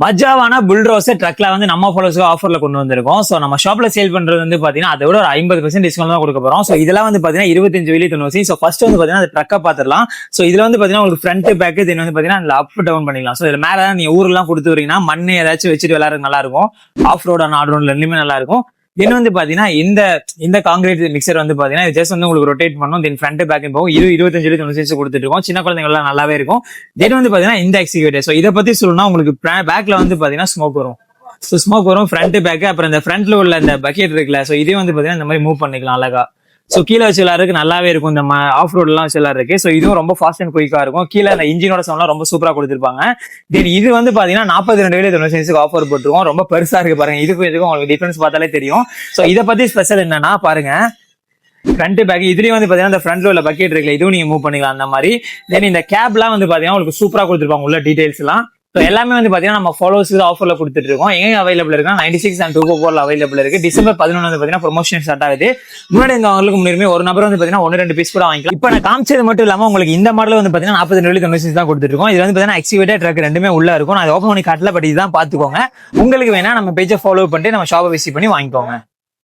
மஜாவான புல்ரோஸ் ட்ரக்ல வந்து நம்ம ஃபாலோஸ்க்கு ஆஃபர்ல கொண்டு வந்திருக்கோம். ஸோ நம்ம ஷாப்ல சேல் பண்றது வந்து பாத்தீங்கன்னா அதை விட ஒரு 50% டிஸ்கவுண்ட் தான் கொடுக்க போறோம். ஸோ இதெல்லாம் வந்து பாத்தீங்கன்னா 25 வெளியே 90. ஸோ ஃபர்ஸ்ட் வந்து பாத்தீங்கன்னா அந்த ட்ரக்கை பாத்துடலாம். ஸோ இதுல வந்து பாத்தீங்கன்னா உங்களுக்கு ஃப்ரண்ட் பேக் தென் வந்து பாத்தீங்கன்னா அப் டவுன் பண்ணிக்கலாம். ஸோ இதுல மேல தான் நீங்க ஊர்லாம் கொடுத்து வரீங்கன்னா மண்ணு ஏதாச்சும் வச்சுட்டு விளையாடுறது நல்லா இருக்கும். ஆஃப் ரோட் ஆன் ரோட்ல ரெண்டுமே நல்லா இருக்கும். தென் வந்து பாத்தீங்கன்னா இந்த காங்கிரீட் மிக்சர் வந்து பாத்தீங்கன்னா ஜஸ்ட் வந்து உங்களுக்கு ரொட்டேட் பண்ணும். தென் ஃப்ரண்ட் பேக் போகும் 25 90 கொடுத்துட்டு இருக்கோம். சின்ன குழந்தைங்க எல்லாம் நல்லாவே இருக்கும். தென் வந்து பாத்தீங்கன்னா இந்த எக்ஸிக்யூட்டிவ். ஸோ இதை பத்தி சொல்லணும்னா உங்களுக்கு பேக்ல வந்து பாத்தீங்கன்னா ஸ்மோக் வரும். ஸோ ஸ்மோக் வரும் ஃப்ரண்ட் பேக். அப்புறம் இந்த ஃப்ரண்ட்ல உள்ள இந்த பக்கெட் இருக்குல்ல, ஸோ இதே வந்து பாத்தீங்கன்னா இந்த மாதிரி மூவ் பண்ணிக்கலாம் அழகா. ஸோ கீழே வச்சு விளாட்றதுக்கு நல்லாவே இருக்கும். இந்த ஆஃப் ரோட்லாம் வச்சு விளாட்றதுக்கு. ஸோ இதுவும் ரொம்ப ஃபாஸ்ட் அண்ட் குயிக்கா இருக்கும். கீழே அந்த இன்ஜினோட சவுண்ட்லாம் ரொம்ப சூப்பரா கொடுத்துருப்பாங்க. தென் இது வந்து பாத்தீங்கன்னா 42 ஆஃபர் போட்டுருக்கோம். ரொம்ப பெருசா இருக்கு பாருங்க. இதுக்கும் உங்களுக்கு டிஃபரன்ஸ் பார்த்தாலே தெரியும். ஸோ இதை பத்தி ஸ்பெஷல் என்னன்னா பாருங்க, ஃப்ரண்ட் பேக் இதுலயும் வந்து பாத்தீங்கன்னா இந்த ஃப்ரண்ட்ல உள்ள பக்கெட் இருக்குல்ல, இதுவும் நீங்க மூவ் பண்ணிக்கலாம் அந்த மாதிரி. தென் இந்த கேப்லாம் வந்து பாத்தீங்கன்னா உங்களுக்கு சூப்பரா கொடுத்துருப்பாங்க உள்ள டீடைல்ஸ் எல்லாம். ஸோ எல்லாமே வந்து பாத்தீங்கன்னா நம்ம ஃபாலோவர்ஸ்க்கு ஆஃபர்ல கொடுத்துட்டு இருக்கோம். எங்க அவைலபிள் இருக்குன்னா 96 and 244 அவைலபிள் இருக்கு. டிசம்பர் 11 வந்து பாத்தீங்கன்னா ப்ரொமோஷன் ஸ்டார்ட் ஆகுது. முன்னாடி உங்களுக்கு முன்னுரிமை ஒரு நபர் வந்து பாத்தீங்கன்னா 1-2 பீஸ் கூட வாங்கிக்கலாம். இப்போ நான் காமிச்சது மட்டும் இல்லாம உங்களுக்கு இந்த மாடல் வந்து பாத்தீங்கன்னா 42 தான் கொடுத்துட்டு இருக்கோம். இது வந்து பாத்தீங்கன்னா எக்ஸிக்யூட்டிவ் ட்ரக் ரெண்டுமே உள்ள இருக்கும். நான் ஓப்பன் பண்ணி காட்டல, பட் இதுதான் பாத்துக்கோங்க. உங்களுக்கு வேணா நம்ம பேஜை ஃபாலோ பண்ணிட்டு நம்ம ஷாப்பை விசிட் பண்ணி வாங்கிக்கோங்க.